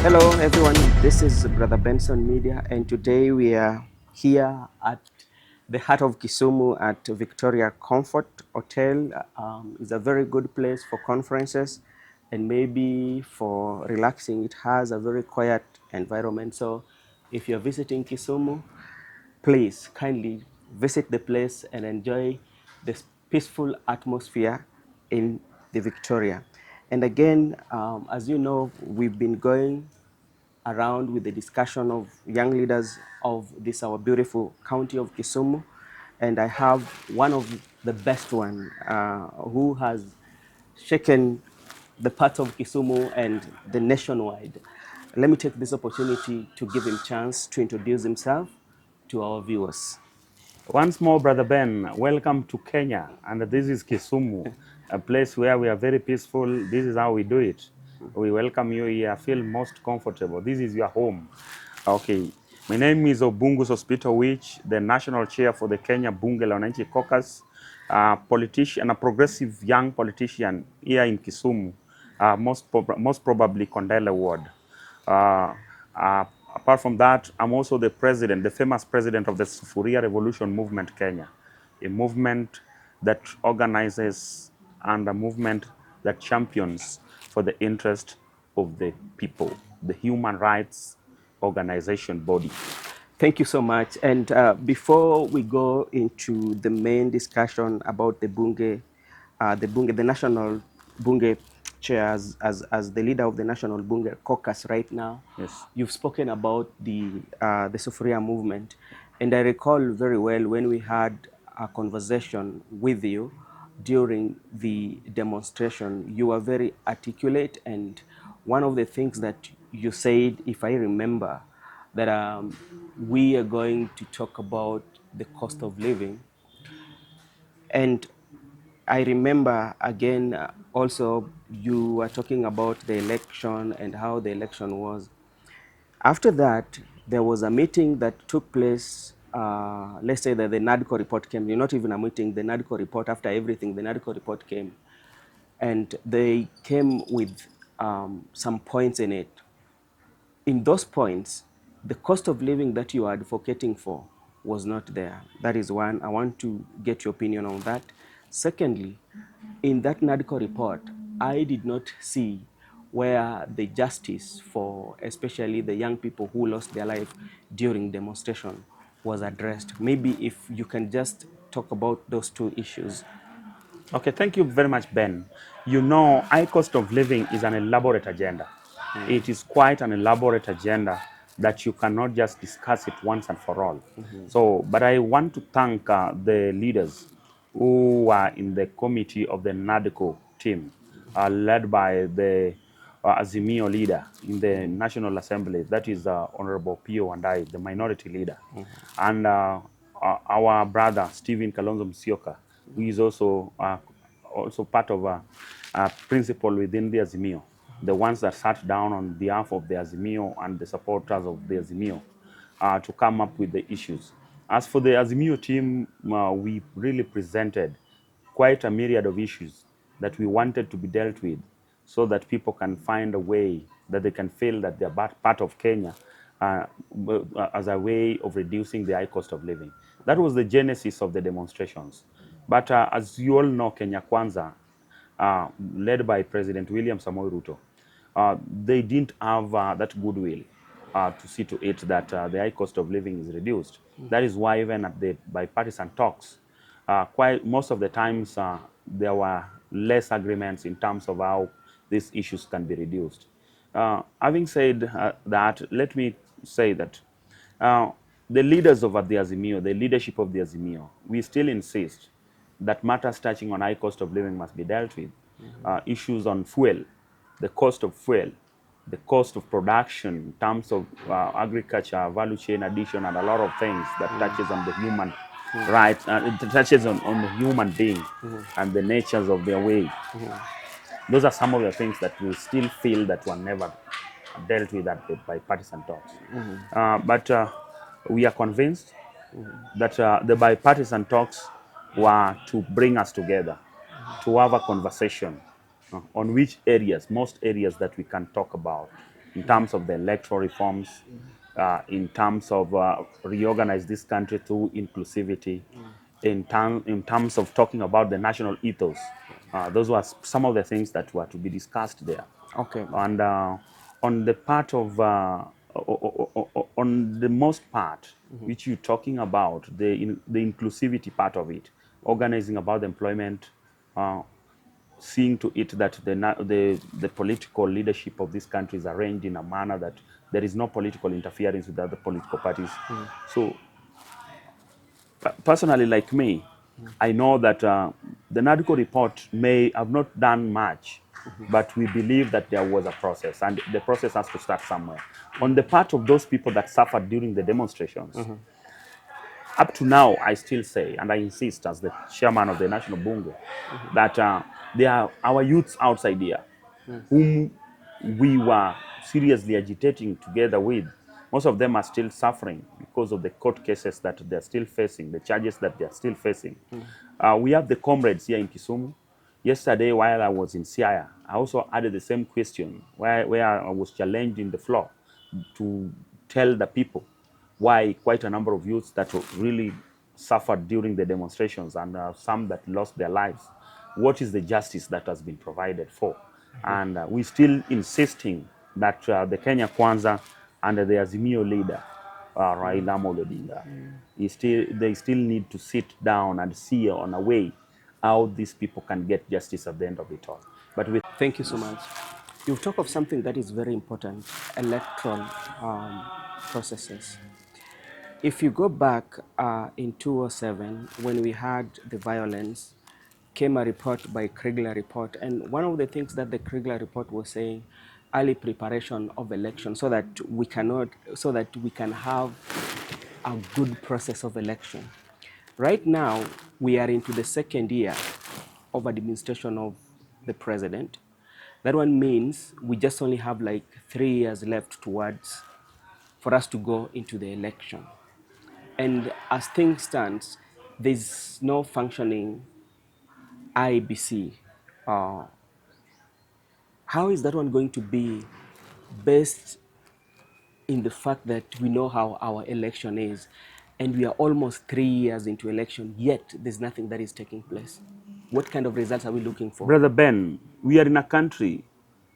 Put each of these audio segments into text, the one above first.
Hello everyone, this is Brother Benson Media, and today we are here at the heart of Kisumu at Victoria Comfort Hotel. It's a very good place for conferences and maybe for relaxing. It has a very quiet environment. So if you're visiting Kisumu, please kindly visit the place and enjoy this peaceful atmosphere in the Victoria. And again, as you know, we've been going around with the discussion of young leaders of this our beautiful county of Kisumu, and I have one of the best one who has shaken the parts of Kisumu and the nationwide. Let me take this opportunity to give him chance to introduce himself to our viewers. Once more, Brother Ben, welcome to Kenya, and this is Kisumu, a place where we are very peaceful. This is how we do it. We welcome you here, feel most comfortable. This is your home. Okay, my name is Obungu Sospito Wich, the national chair for the Kenya Bunge Wanainchi Caucus, a politician, a progressive young politician here in Kisumu, most probably Kondele Ward. Apart from that, I'm also the president, the famous president of the Sufuria Revolution Movement Kenya, a movement that organizes and a movement that champions for the interest of the people, the human rights organization body. Thank you so much. And before we go into the main discussion about the Bunge, the national Bunge chair as the leader of the national Bunge caucus right now, Yes. you've spoken about the Sufuria movement. And I recall very well when we had a conversation with you during the demonstration, you were very articulate, and one of the things that you said, if I remember, that we are going to talk about the cost of living. And I remember again also you were talking about the election and how the election was. After that, there was a meeting that took place. Let's say that the NADCO report came. Not even a meeting, the NADCO report, after everything, the NADCO report came. And they came with some points in it. In those points, the cost of living that you are advocating for was not there. That is one. I want to get your opinion on that. Secondly, in that NADCO report, I did not see where the justice for especially the young people who lost their life during demonstration was addressed. Maybe if you can just talk about those two issues. Okay, thank you very much, Ben. You know, high cost of living is an elaborate agenda. It is quite an elaborate agenda that you cannot just discuss it once and for all. So, but I want to thank the leaders who are in the committee of the NADCO team, led by the Azimio leader in the National Assembly, that is Honorable Pio and I, the minority leader, and our brother Stephen Kalonzo Musyoka, who is also part of a principle within the Azimio, the ones that sat down on behalf of the Azimio and the supporters of the Azimio to come up with the issues. As for the Azimio team, we really presented quite a myriad of issues that we wanted to be dealt with so that people can find a way that they can feel that they're part of Kenya as a way of reducing the high cost of living. That was the genesis of the demonstrations. But as you all know, Kenya Kwanza, led by President William Samoei Ruto, they didn't have that goodwill to see to it that the high cost of living is reduced. That is why even at the bipartisan talks, quite most of the times there were less agreements in terms of how these issues can be reduced. Having said that, let me say that the leaders of the Azimio, the leadership of the Azimio, we still insist that matters touching on high cost of living must be dealt with. Issues on fuel, the cost of fuel, the cost of production in terms of agriculture, value chain addition, and a lot of things that touches on the human rights, it touches on the human being and the natures of their way. Those are some of the things that we still feel that were never dealt with at the bipartisan talks. But we are convinced that the bipartisan talks were to bring us together, to have a conversation on which areas, most areas that we can talk about in terms of the electoral reforms, in terms of reorganize this country through inclusivity, in terms of talking about the national ethos. Those were some of the things that were to be discussed there. Okay. And on the part of, on the most part, which you're talking about, the inclusivity part of it, organizing about employment, seeing to it that the political leadership of this country is arranged in a manner that there is no political interference with other political parties. So personally, like me, I know that the NADCO report may have not done much, but we believe that there was a process, and the process has to start somewhere. On the part of those people that suffered during the demonstrations, up to now, I still say, and I insist as the chairman of the National Bunge, that they are our youths outside here, whom we were seriously agitating together with. Most of them are still suffering because of the court cases that they're still facing, the charges that they're still facing. We have the comrades here in Kisumu. Yesterday, while I was in Siaya, I also added the same question where I was challenged in the floor to tell the people why quite a number of youths that really suffered during the demonstrations, and some that lost their lives, what is the justice that has been provided for? And we're still insisting that the Kenya Kwanza and the Azimio leader, Raila Amolo Odinga, they still need to sit down and see on a way how these people can get justice at the end of it all. But with Thank you so much. You've talked of something that is very important, electoral processes. If you go back in 2007, when we had the violence, came a report by Kriegler report, and one of the things that the Kriegler report was saying, early preparation of election, so that we can have a good process of election. Right now, we are into the second year of administration of the president. That one means we just only have like 3 years left towards for us to go into the election. And as things stand, there's no functioning IBC. How is that one going to be based in the fact that we know how our election is, and we are almost 3 years into election, yet there's nothing that is taking place? What kind of results are we looking for? Brother Ben, we are in a country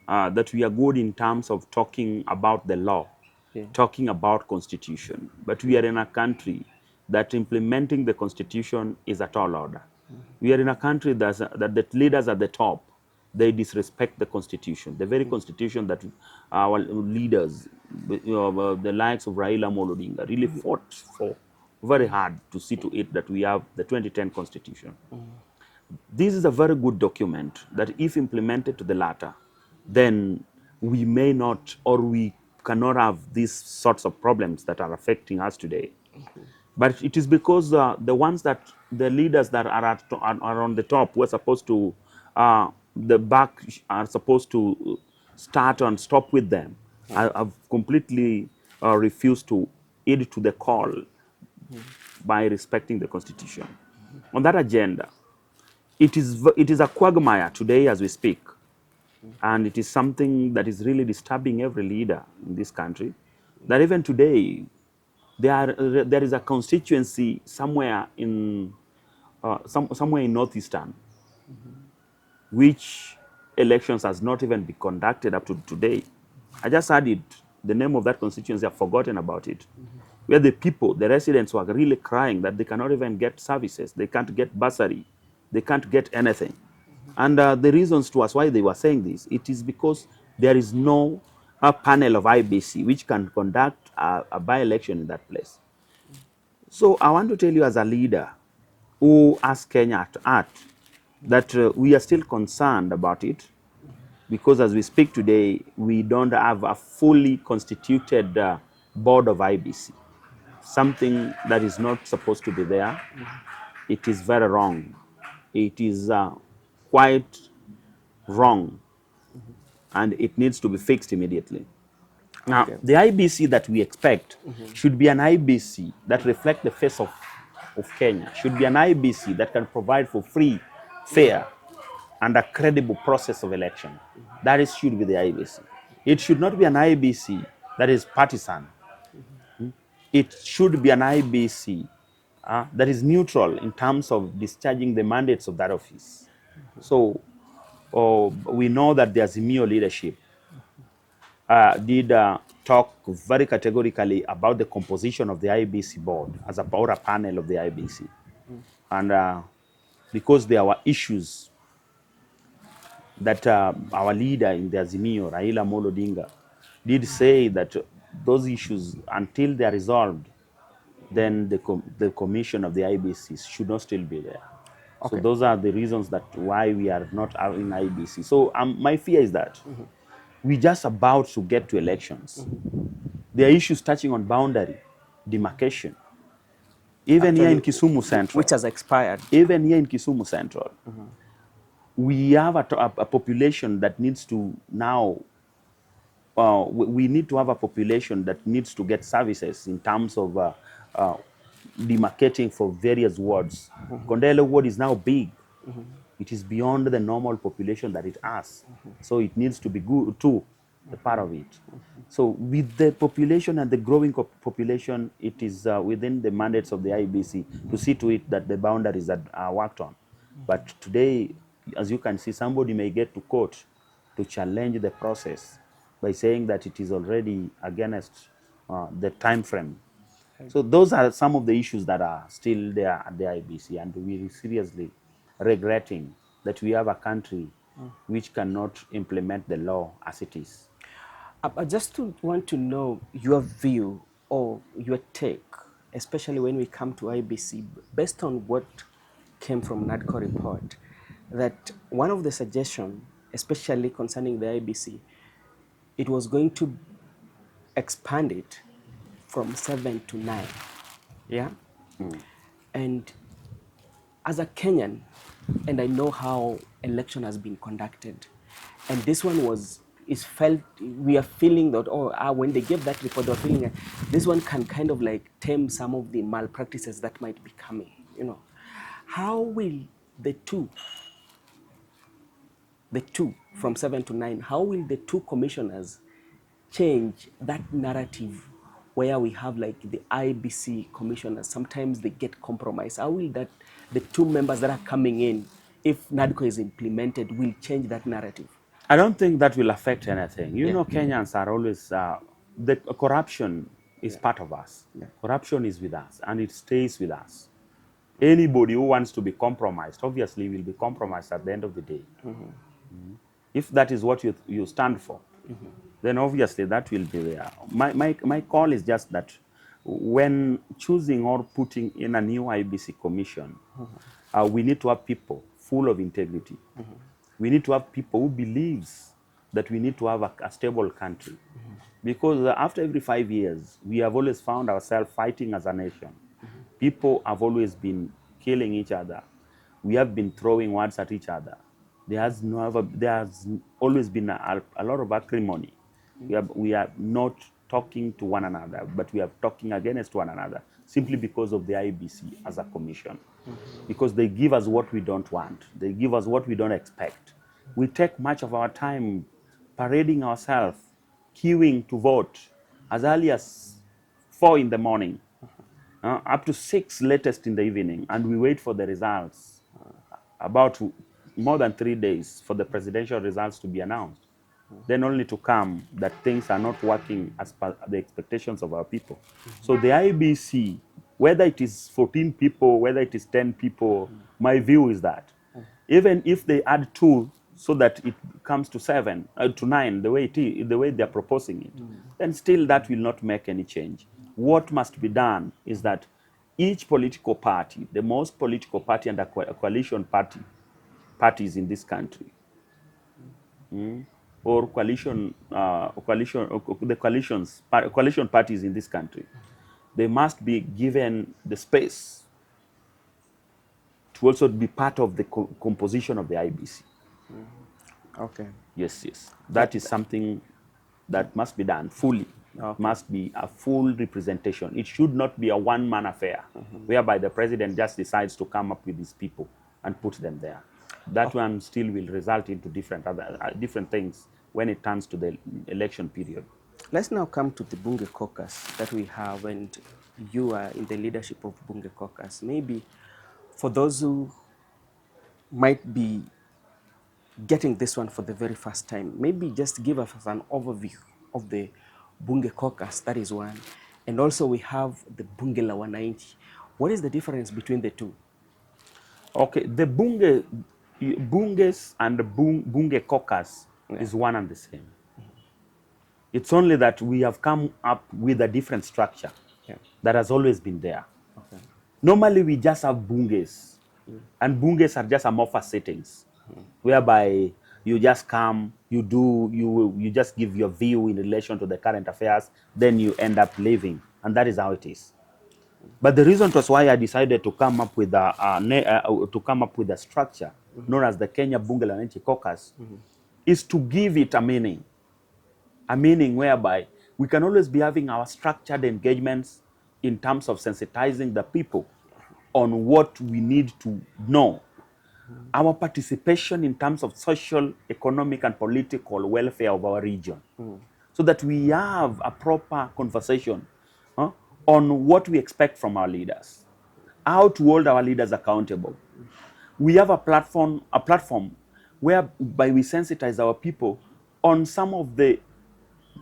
that we are good in terms of talking about the law, Yeah. talking about constitution, but we are in a country that implementing the constitution is a tall order. We are in a country that the leaders at the top, they disrespect the constitution, the very constitution that our leaders, the likes of Raila Amolo Odinga, really fought for very hard to see to it that we have the 2010 constitution. This is a very good document that if implemented to the latter, then we may not, or we cannot have these sorts of problems that are affecting us today. But it is because the ones that, the leaders that are on the top, were supposed to, the back are supposed to start and stop with them, have completely refused to heed to the call by respecting the constitution. On that agenda, it is a quagmire today as we speak, and it is something that is really disturbing every leader in this country, that even today there is a constituency somewhere in somewhere in northeastern, which elections has not even been conducted up to today. I just heard it, the name of that constituency, I've forgotten about it, where the people, the residents, were really crying that they cannot even get services, they can't get bursary, they can't get anything. And the reasons to us why they were saying this, it is because there is no panel of IBC which can conduct a by-election in that place. So I want to tell you, as a leader who asked Kenya to act, that we are still concerned about it. because as we speak today, we don't have a fully constituted board of IBC, something that is not supposed to be there. It is very wrong. It is quite wrong, and it needs to be fixed immediately. Now, Okay. the IBC that we expect should be an IBC that reflects the face of Kenya, should be an IBC that can provide for free, fair, and a credible process of election. That is, should be the IBC. It should not be an IBC that is partisan. It should be an IBC that is neutral in terms of discharging the mandates of that office. So we know that the Azimio leadership did talk very categorically about the composition of the IBC board as a power panel of the IBC. And because there were issues that our leader in the Azimio, Raila Amolo Odinga, did say that those issues, until they are resolved, then the commission of the IBC should not still be there. So Okay. those are the reasons that why we are not having IBC. So my fear is that we're just about to get to elections. There are issues touching on boundary, demarcation. Even here Actually, in Kisumu Central, which has expired. even here in Kisumu Central, we have a population that needs to now, we need to have a population that needs to get services in terms of demarcating for various wards. Kondele ward is now big. It is beyond the normal population that it has. So it needs to be good too, a part of it. So with the population and the growing population, it is within the mandates of the IBC to see to it that the boundaries are worked on. But today, as you can see, somebody may get to court to challenge the process by saying that it is already against the time frame. So those are some of the issues that are still there at the IBC, and we're seriously regretting that we have a country which cannot implement the law as it is. I just want to know your view or your take, especially when we come to IBC, based on what came from NADCO report, that one of the suggestions, especially concerning the IBC, it was going to expand it from 7 to 9. Yeah? And as a Kenyan, and I know how election has been conducted, and this one is felt, we are feeling that, when they gave that report, they were feeling that this one can kind of like tame some of the malpractices that might be coming, you know. How will the two from 7 to 9, how will the two commissioners change that narrative where we have like the IBC commissioners, sometimes they get compromised? How will that, the two members that are coming in, if NADCO is implemented, will change that narrative? I don't think that will affect anything. You Yeah. know, Kenyans are always, the corruption is part of us. Yeah. Corruption is with us, and it stays with us. Anybody who wants to be compromised, obviously, will be compromised at the end of the day. If that is what you stand for, then obviously that will be there. My call is just that when choosing or putting in a new IBC commission, we need to have people full of integrity. We need to have people who believes that we need to have a stable country. Because after every 5 years, we have always found ourselves fighting as a nation. People have always been killing each other. We have been throwing words at each other. There has always been a lot of acrimony. We are not talking to one another, but we are talking against one another simply because of the IBC as a commission. Because they give us what we don't want. They give us what we don't expect. We take much of our time parading ourselves, queuing to vote as early as 4 in the morning, up to 6 latest in the evening, and we wait for the results about more than 3 days for the presidential results to be announced. Then only to come that things are not working as per the expectations of our people. So the IBC, whether it is 14 people, whether it is 10 people, my view is that even if they add 2 so that it comes to 7, to 9, the way they're proposing it, then still that will not make any change. What must be done is that each political party, the most political party and a coalition parties in this country, or coalition parties in this country, they must be given the space to also be part of the composition of the IBC. Okay. Yes, yes. That is something that must be done fully. Okay. Must be a full representation. It should not be a one-man affair, whereby the president just decides to come up with these people and put them there. That one still will result into different things when it turns to the election period. Let's now come to the Bunge Caucus that we have, and you are in the leadership of Bunge Caucus. Maybe for those who might be getting this one for the very first time, maybe just give us an overview of the Bunge Caucus, that is one. And also we have the Bunge la Wanainchi. What is the difference between the two? Okay, the Bunges and the Bunge Caucus is one and the same. It's only that we have come up with a different structure that has always been there. Okay. Normally, we just have Bunges, and Bunges are just amorphous settings, whereby you just come, you just give your view in relation to the current affairs, then you end up leaving, and that is how it is. But the reason was why I decided to come up with a structure known as the Kenya Bunge la Wanainchi Caucus is to give it a meaning whereby we can always be having our structured engagements in terms of sensitizing the people on what we need to know. Our participation in terms of social, economic, and political welfare of our region. So that we have a proper conversation on what we expect from our leaders, how to hold our leaders accountable. We have a platform whereby we sensitize our people on some of the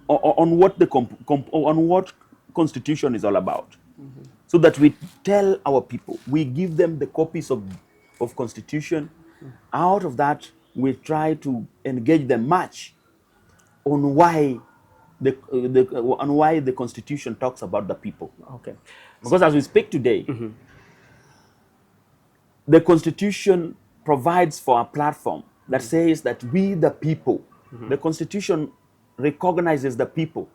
on what constitution is all about, so that we tell our people, we give them the copies of constitution. Out of that, we try to engage them much on why the constitution talks about the people. Okay. Because as we speak today, the constitution provides for a platform that says that we the people, the constitution recognizes the people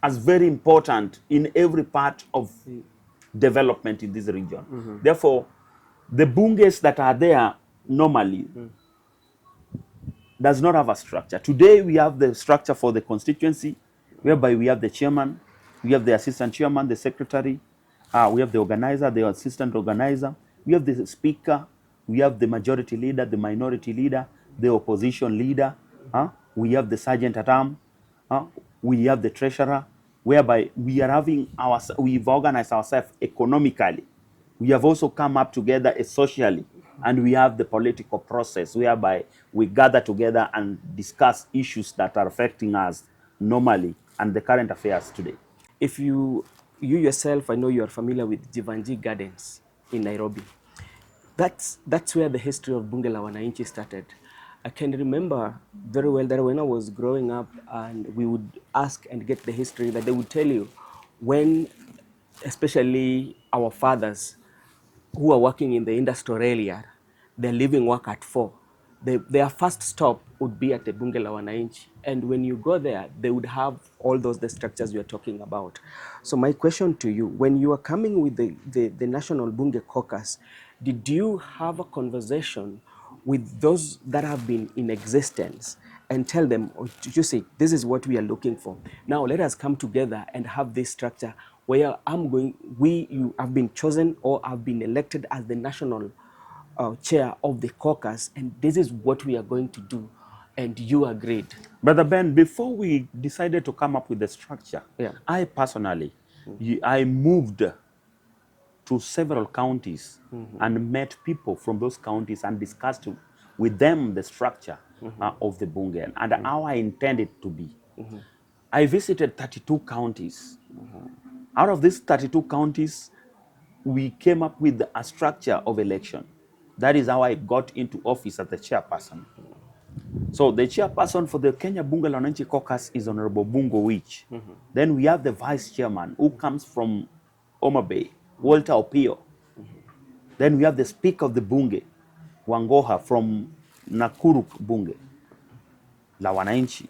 as very important in every part of development in this region. Therefore, the bunges that are there normally does not have a structure. Today, we have the structure for the constituency, whereby we have the chairman, we have the assistant chairman, the secretary, we have the organizer, the assistant organizer, we have the speaker, we have the majority leader, the minority leader, the opposition leader, we have the sergeant at arms, we have the treasurer, whereby we are we've organized ourselves economically. We have also come up together socially, and we have the political process whereby we gather together and discuss issues that are affecting us normally and the current affairs today. If you yourself, I know you are familiar with Jivanji Gardens in Nairobi. That's where the history of Bunge la Wanainchi started. I can remember very well that when I was growing up and we would ask and get the history, that they would tell you when, especially our fathers who are working in the industrial area, they're leaving work at 4. Their first stop would be at the Bunge la Wanainchi. And when you go there, they would have all the structures we are talking about. So my question to you, when you are coming with the National Bunge Caucus, did you have a conversation with those that have been in existence and tell them, or did you say, this is what we are looking for? Now let us come together and have this structure where you have been chosen or have been elected as the national chair of the caucus, and this is what we are going to do, and you agreed. Brother Ben, before we decided to come up with the structure, Yeah. I personally, I moved to several counties and met people from those counties and discussed with them the structure of the Bunge and how I intend it to be. I visited 32 counties. Out of these 32 counties, we came up with a structure of election. That is how I got into office as the chairperson. So the chairperson for the Kenya Bunge la Wanainchi Caucus is Hon.Obungu. Then we have the vice chairman who comes from Homa Bay, Walter Opio. Then we have the speaker of the Bunge, Wangoha from Nakuru Bunge. la Wanainchi.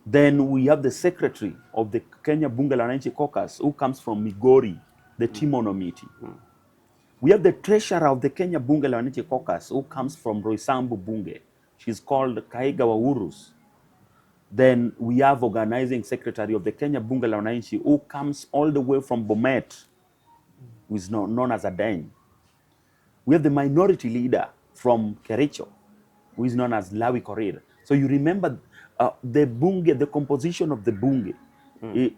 Then we have the secretary of the Kenya Bunge la Wanainchi Caucus, who comes from Migori, the Timonomiti. We have the treasurer of the Kenya Bunge la Wanainchi Caucus, who comes from Roysambu Bunge. She's called Kaiga Waurus. Then we have organizing secretary of the Kenya Bunge la Wanainchi, who comes all the way from Bomet, who is known as Adeng. We have the minority leader from Kericho, who is known as Lawi Korir. So you remember the Bunge, the composition of the Bunge.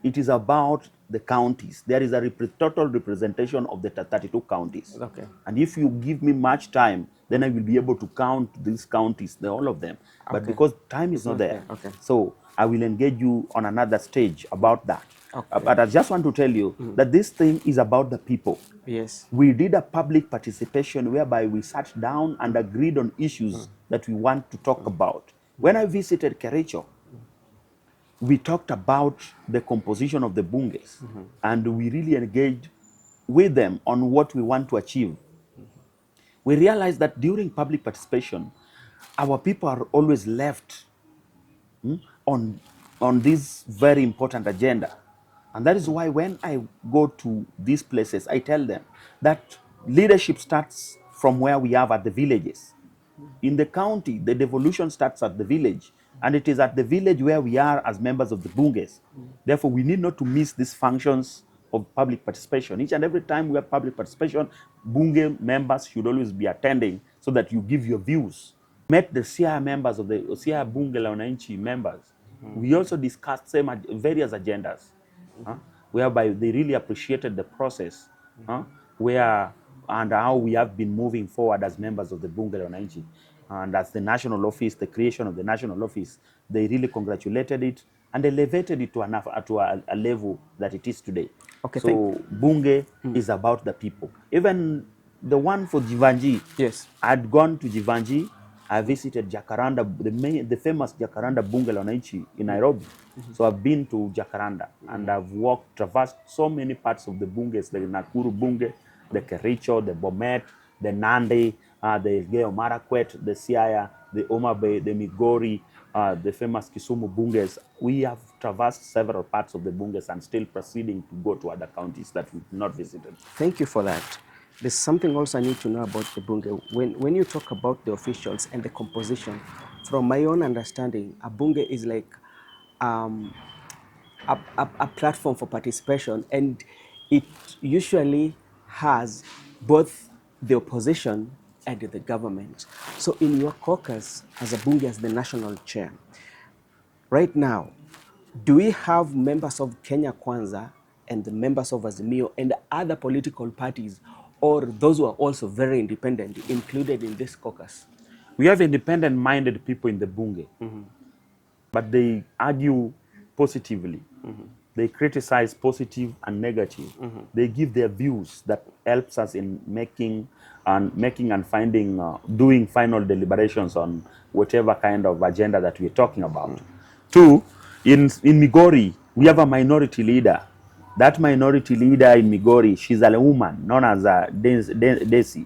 It is about the counties. There is a total representation of the 32 counties. Okay. And if you give me much time, then I will be able to count these counties, all of them. But because time is not there, okay. so I will engage you on another stage about that. Okay. But I just want to tell you that this thing is about the people. Yes. We did a public participation whereby we sat down and agreed on issues that we want to talk about. When I visited Kericho, we talked about the composition of the bunges, and we really engaged with them on what we want to achieve. We realized that during public participation, our people are always left on this very important agenda. And that is why when I go to these places, I tell them that leadership starts from where we are at the villages. In the county, the devolution starts at the village, and it is at the village where we are as members of the bunges. Therefore, we need not to miss these functions of public participation. Each and every time we have public participation, bunge members should always be attending so that you give your views. Met the CIA members of the CIA Bunge la Wanainchi members. We also discussed various agendas, whereby they really appreciated the process, where and how we have been moving forward as members of the Bunge la Wanainchi. And as the national office, the creation of the national office, they really congratulated it and elevated it to a level that it is today. Okay, so Bunge is about the people. Even the one for Jivanji, yes, I'd gone to Jivanji. I visited Jacaranda, the famous Jacaranda Bunge la Wanainchi in Nairobi. So I've been to Jacaranda and I've traversed so many parts of the Bunges, the Nakuru Bunge, the Kericho, the Bomet, the Nandi, the Elgeyo Marakwet, the Siaya, the Homa Bay, the Migori, the famous Kisumu Bunges. We have traversed several parts of the Bunges and still proceeding to go to other counties that we've not visited. Thank you for that. There's something also I need to know about the Bunge. When you talk about the officials and the composition, from my own understanding, a Bunge is like a platform for participation, and it usually has both the opposition and the government. So in your caucus, as a Bunge, as the national chair, right now, do we have members of Kenya Kwanza and the members of Azimio and other political parties, or those who are also very independent, included in this caucus? We have independent-minded people in the Bunge, but they argue positively. They criticize positive and negative. They give their views that helps us in making and finding, doing final deliberations on whatever kind of agenda that we're talking about. Two, in Migori, we have a minority leader. That minority leader in Migori, she's a woman known as Desi.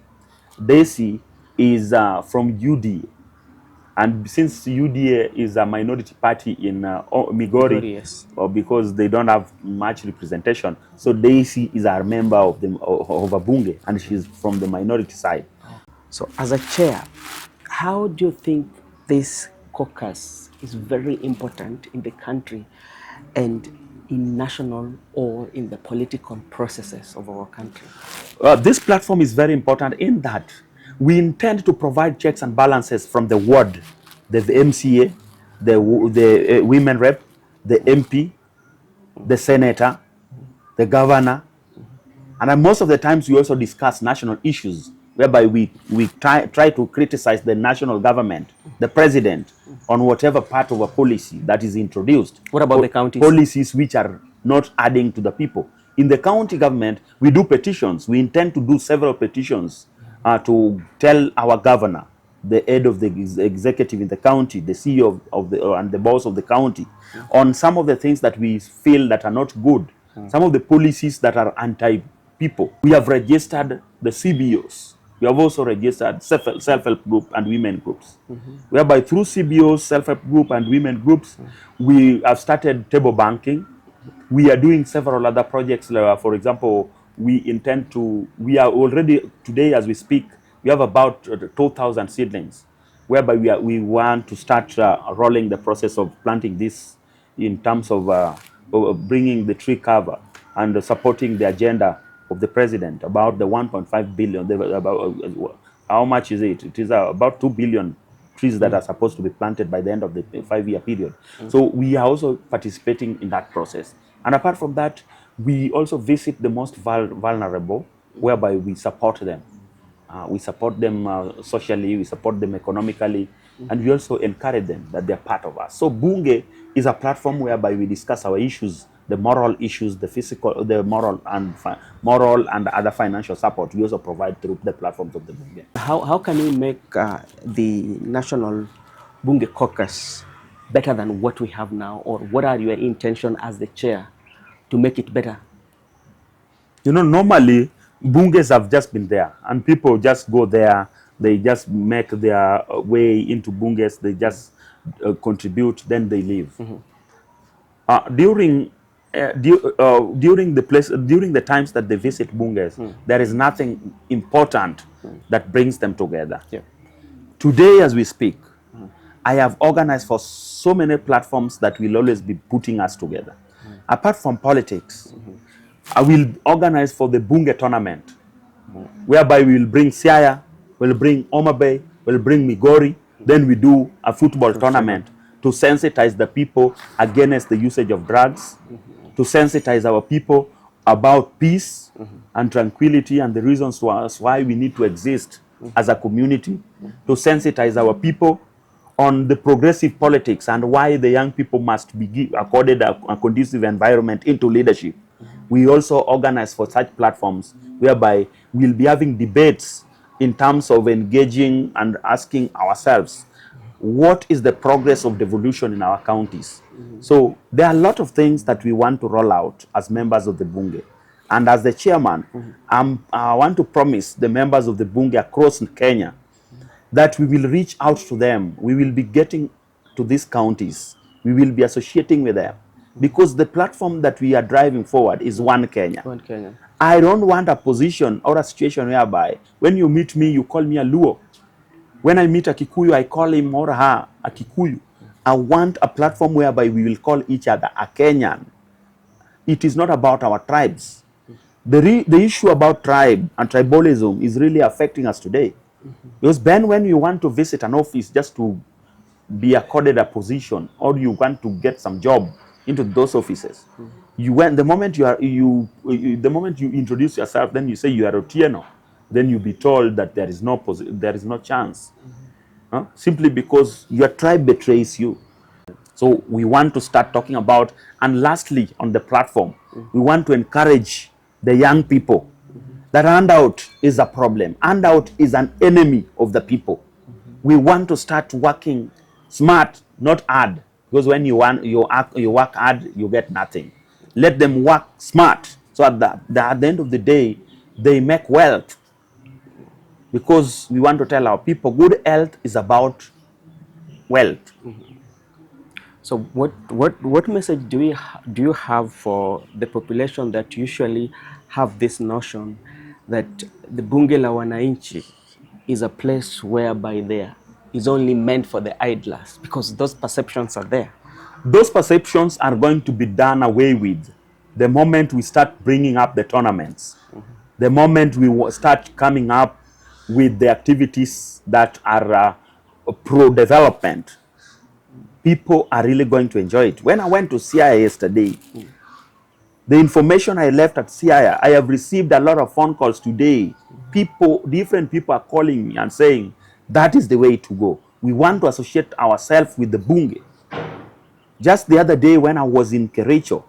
Desi is from UDA. And since UDA is a minority party in Migori, yes, because they don't have much representation, so Daisy is a member of a Bunge, and she's from the minority side. So as a chair, how do you think this caucus is very important in the country and in national or in the political processes of our country? This platform is very important in that we intend to provide checks and balances from the ward, the MCA, the women rep, the MP, the senator, the governor, and most of the times we also discuss national issues, whereby we try to criticize the national government, the president, on whatever part of a policy that is introduced. What about the counties? Policies which are not adding to the people. In the county government, we do petitions. We intend to do several petitions to tell our governor, the head of the executive in the county, the CEO and the boss of the county, on some of the things that we feel that are not good, some of the policies that are anti-people. We have registered the CBOs We have also registered self-help group and women groups, whereby through CBOs, self-help group and women groups, we have started table banking. We are doing several other projects. For example, we are already, today as we speak, we have about 2,000 seedlings, whereby we want to start rolling the process of planting this in terms of bringing the tree cover and supporting the agenda of the president about the 1.5 billion. How much is it? It is about 2 billion trees that are supposed to be planted by the end of the 5-year period. So we are also participating in that process. And apart from that, we also visit the most vulnerable, whereby we support them. We support them socially, we support them economically, and we also encourage them that they're part of us. So Bunge is a platform whereby we discuss our issues, the moral issues, the physical, the moral and other financial support. We also provide through the platforms of the Bunge. How can we make the National Bunge Caucus better than what we have now, or what are your intention as the chair to make it better? You know, normally bunges have just been there, and people just go there. They just make their way into bunges. They just contribute, then they leave. During the times that they visit bunges, there is nothing important that brings them together. Yeah. Today, as we speak, I have organized for so many platforms that will always be putting us together. Apart from politics, I will organize for the Bunge tournament, whereby we will bring Siaya, we'll bring Omabe, we'll bring Migori, then we do a football tournament to sensitize the people against the usage of drugs, to sensitize our people about peace and tranquility and the reasons to us why we need to exist as a community, to sensitize our people on the progressive politics and why the young people must be accorded a conducive environment into leadership. We also organize for such platforms whereby we'll be having debates in terms of engaging and asking ourselves, what is the progress of devolution in our counties? So there are a lot of things that we want to roll out as members of the Bunge. And as the chairman, I want to promise the members of the Bunge across Kenya that we will reach out to them. We will be getting to these counties. We will be associating with them. Because the platform that we are driving forward is One Kenya. One Kenya. I don't want a position or a situation whereby when you meet me, you call me a Luo. When I meet a Kikuyu, I call him or her a Kikuyu. I want a platform whereby we will call each other a Kenyan. It is not about our tribes. The issue about tribe and tribalism is really affecting us today. Because Ben, when you want to visit an office just to be accorded a position, or you want to get some job into those offices, the moment you introduce yourself, then you say you are Otieno, then you'll be told that there is no chance, simply because your tribe betrays you. So we want to start talking about, and lastly on the platform, we want to encourage the young people that handout is a problem. Handout is an enemy of the people. We want to start working smart, not hard. Because when you work hard, you get nothing. Let them work smart, so at the end of the day, they make wealth. Because we want to tell our people, good health is about wealth. So what message do you have for the population that usually have this notion that the Bunge la Wanainchi is a place whereby there is only meant for the idlers, because those perceptions are there? Those perceptions are going to be done away with the moment we start bringing up the tournaments, the moment we start coming up with the activities that are pro-development. People are really going to enjoy it. When I went to Siaya yesterday, the information I left at Siaya, I have received a lot of phone calls today. Different people are calling me and saying, that is the way to go. We want to associate ourselves with the Bunge. Just the other day when I was in Kericho,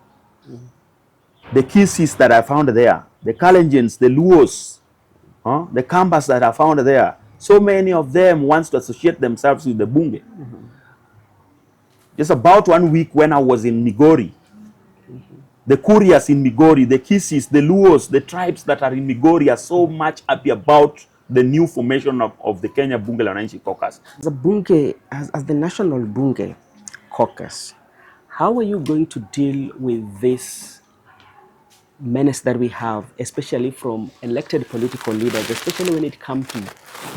the Kisis that I found there, the Kalenjins, the Luos, the Kambas that I found there, so many of them want to associate themselves with the Bunge. Just about 1 week when I was in Migori, the Kurias in Migori, the Kisis, the Luos, the tribes that are in Migori are so much happy about the new formation of the Kenya Bunge la Wanainchi Caucus. The Bunge, as the National Bunge Caucus, how are you going to deal with this menace that we have, especially from elected political leaders, especially when it comes to,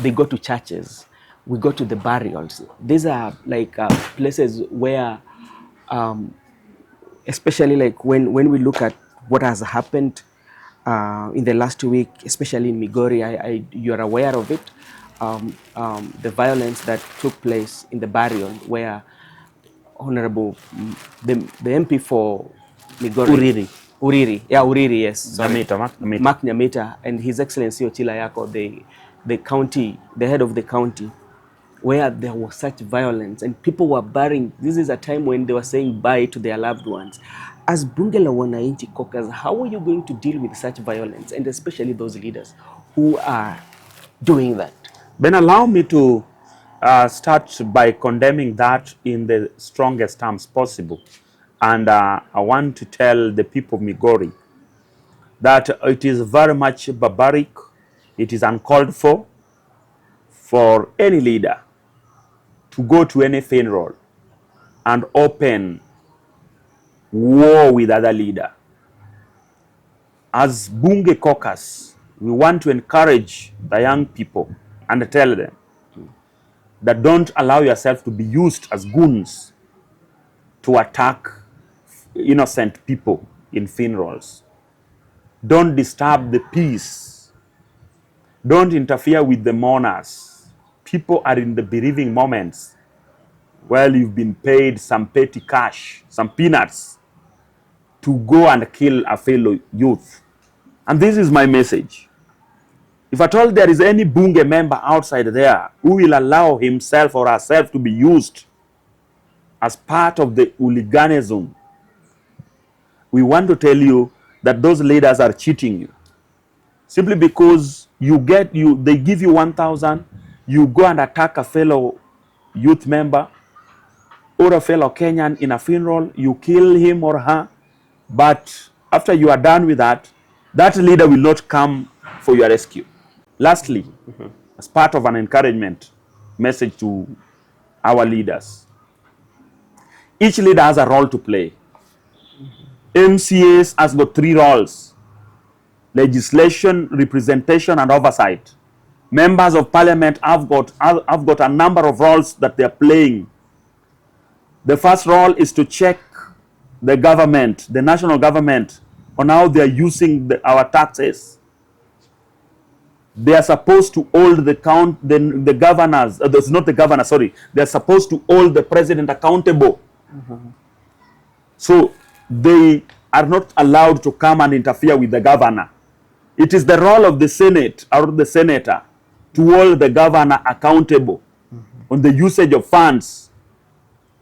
they go to churches, we go to the burials. These are like places where, especially like when we look at what has happened in the last week, especially in Migori, you're aware of it, the violence that took place in the burial where Honorable, the MP for Migori, Uriri, yeah, Uriri, yes, sorry. Mark Nyamita and His Excellency Ochila Yako, the county, the head of the county, where there was such violence and people were burying. This is a time when they were saying bye to their loved ones. As Bunge la Wanainchi Caucus, how are you going to deal with such violence, and especially those leaders who are doing that? Then allow me to start by condemning that in the strongest terms possible. And I want to tell the people of Migori that it is very much barbaric, it is uncalled for any leader to go to any funeral and open war with other leader. As Bunge Caucus, we want to encourage the young people and tell them that don't allow yourself to be used as goons to attack innocent people in funerals. Don't disturb the peace. Don't interfere with the mourners. People are in the bereaving moments. Well, you've been paid some petty cash, some peanuts, to go and kill a fellow youth. And this is my message. If at all there is any Bunge member outside there who will allow himself or herself to be used as part of the hooliganism, we want to tell you that those leaders are cheating you. Simply because they give you 1,000, you go and attack a fellow youth member or a fellow Kenyan in a funeral, you kill him or her, but after you are done with that, that leader will not come for your rescue. Lastly, as part of an encouragement message to our leaders, each leader has a role to play. MCAs has got 3 roles: legislation, representation, and oversight. Members of parliament have got a number of roles that they are playing. The first role is to check the government, the national government, on how they are using our taxes. They are supposed to hold the governors, that's not the governor, sorry. They are supposed to hold the president accountable. So they are not allowed to come and interfere with the governor. It is the role of the Senate or the senator to hold the governor accountable on the usage of funds,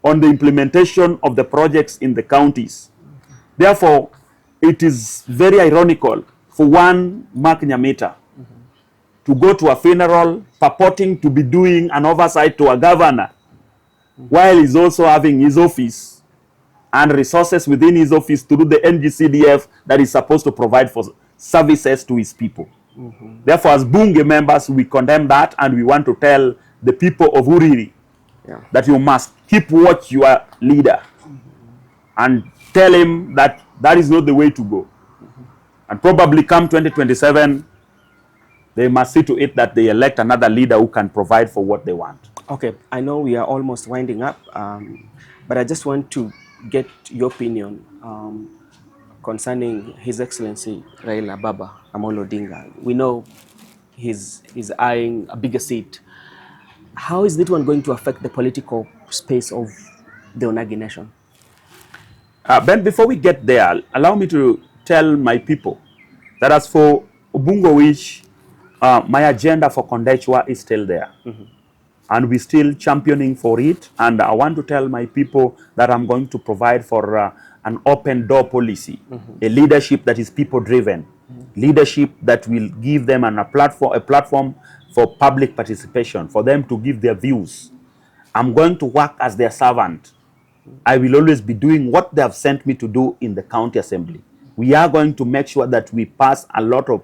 on the implementation of the projects in the counties. Therefore, it is very ironical for one Mark Nyamita to go to a funeral purporting to be doing an oversight to a governor while he's also having his office and resources within his office to do the NGCDF that is supposed to provide for services to his people. Therefore, as Bunge members, we condemn that, and we want to tell the people of Uriri that you must keep watch your leader and tell him that that is not the way to go. And probably come 2027, they must see to it that they elect another leader who can provide for what they want. Okay, I know we are almost winding up, but I just want to get your opinion concerning His Excellency Raila Baba Amolo Odinga. We know he's eyeing a bigger seat. How is this one going to affect the political space of the Onagi nation? Ben, before we get there, allow me to tell my people that as for Obungu, which my agenda for Kondechwa is still there. And we're still championing for it. And I want to tell my people that I'm going to provide for an open door policy, a leadership that is people-driven, leadership that will give them a platform for public participation, for them to give their views. I'm going to work as their servant. I will always be doing what they have sent me to do in the county assembly. We are going to make sure that we pass a lot of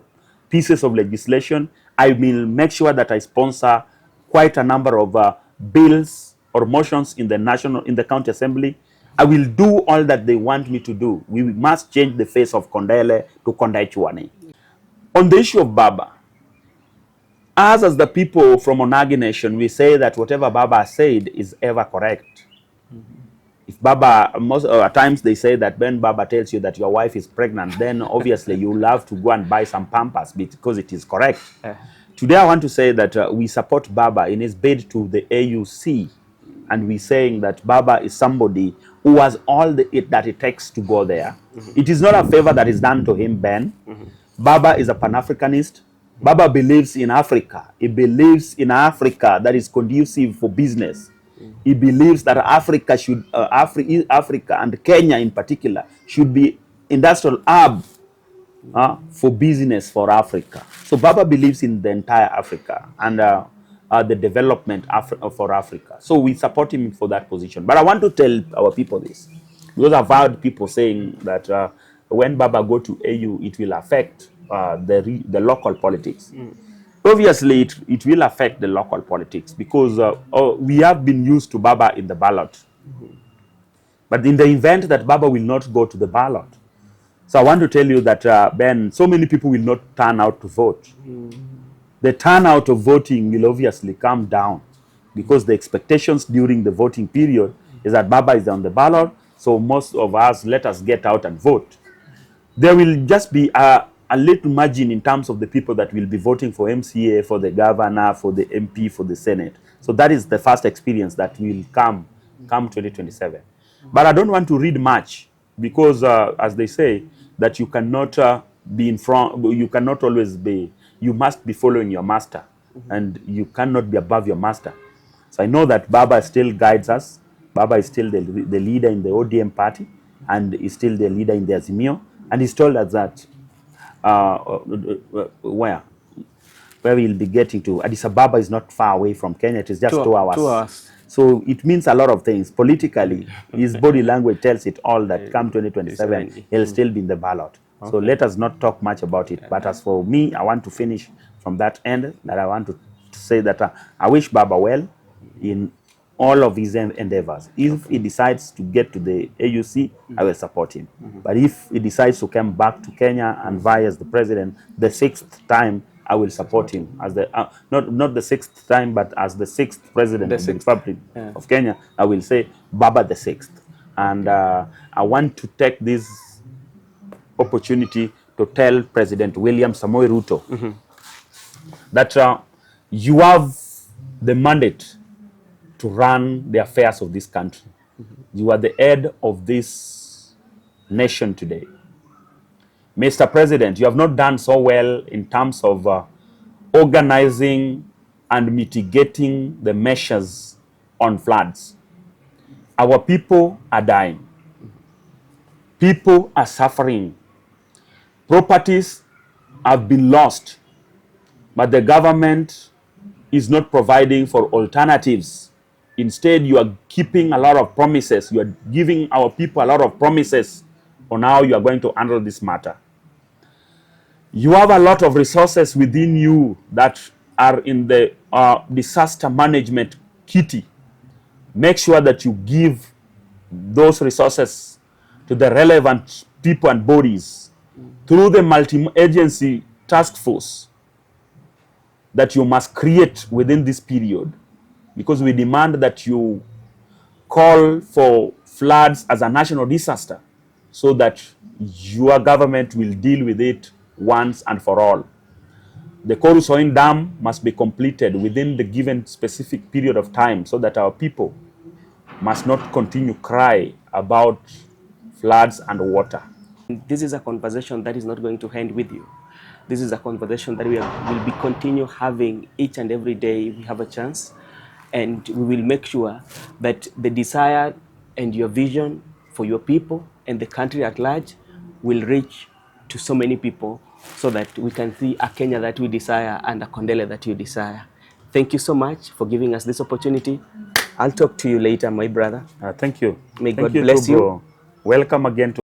pieces of legislation I will make sure that I sponsor quite a number of bills or motions in the county assembly. I will do all that they want me to do. We must change the face of Kondele to Kondaichwani. On the issue of Baba, us as the people from Onagi Nation, we say that whatever Baba said is ever correct. If Baba, at times they say that when Baba tells you that your wife is pregnant, then obviously you will have to go and buy some Pampers because it is correct. Today I want to say that we support Baba in his bid to the AUC, and we're saying that Baba is somebody who has all that it takes to go there. It is not a favor that is done to him, Ben. Baba is a Pan-Africanist. Baba believes in Africa. He believes in Africa that is conducive for business. He believes that Africa should, Africa and Kenya in particular, should be industrial hub for business for Africa. So Baba believes in the entire Africa and the development for Africa. So we support him for that position. But I want to tell our people this, because I've heard people saying that when Baba go to AU, it will affect the local politics. Obviously, it will affect the local politics because we have been used to Baba in the ballot. But in the event that Baba will not go to the ballot, so I want to tell you that, Ben, so many people will not turn out to vote. The turnout of voting will obviously come down because the expectations during the voting period is that Baba is on the ballot, so most of us, let us get out and vote. There will just be a little margin in terms of the people that will be voting for MCA, for the governor, for the MP, for the Senate. So that is the first experience that will come 2027. But I don't want to read much because, as they say, that you cannot be in front, you cannot always be, you must be following your master, and you cannot be above your master. So I know that Baba still guides us. Baba is still the leader in the ODM party, and is still the leader in the Azimio. And he's told us that where we'll be getting to. Addis Ababa is not far away from Kenya. It is just 2 hours. 2 hours. So it means a lot of things. Politically, his body language tells it all that come 2027, he'll still be in the ballot. So let us not talk much about it. But as for me, I want to finish from that end, that I want to say that I wish Baba well in all of his endeavors. If he decides to get to the AUC, I will support him. But if he decides to come back to Kenya and vie as the president the 6th time, I will support him as the not the 6th time, but as the 6th president of the Republic of Kenya. I will say Baba the 6th. And I want to take this opportunity to tell President William Samoei Ruto that you have the mandate to run the affairs of this country. You are the head of this nation today. Mr. President, you have not done so well in terms of organizing and mitigating the measures on floods. Our people are dying. People are suffering. Properties have been lost, but the government is not providing for alternatives. Instead, you are keeping a lot of promises. You are giving our people a lot of promises on how you are going to handle this matter. You have a lot of resources within you that are in the disaster management kitty. Make sure that you give those resources to the relevant people and bodies through the multi-agency task force that you must create within this period, because we demand that you call for floods as a national disaster so that your government will deal with it once and for all. The Korusoin Dam must be completed within the given specific period of time so that our people must not continue cry about floods and water. This is a conversation that is not going to end with you. This is a conversation that will be continue having each and every day we have a chance, and we will make sure that the desire and your vision for your people and the country at large will reach to so many people, so that we can see a Kenya that we desire and a Kondele that you desire. Thank you so much for giving us this opportunity. I'll talk to you later, my brother. Thank you. May God bless you. Welcome again to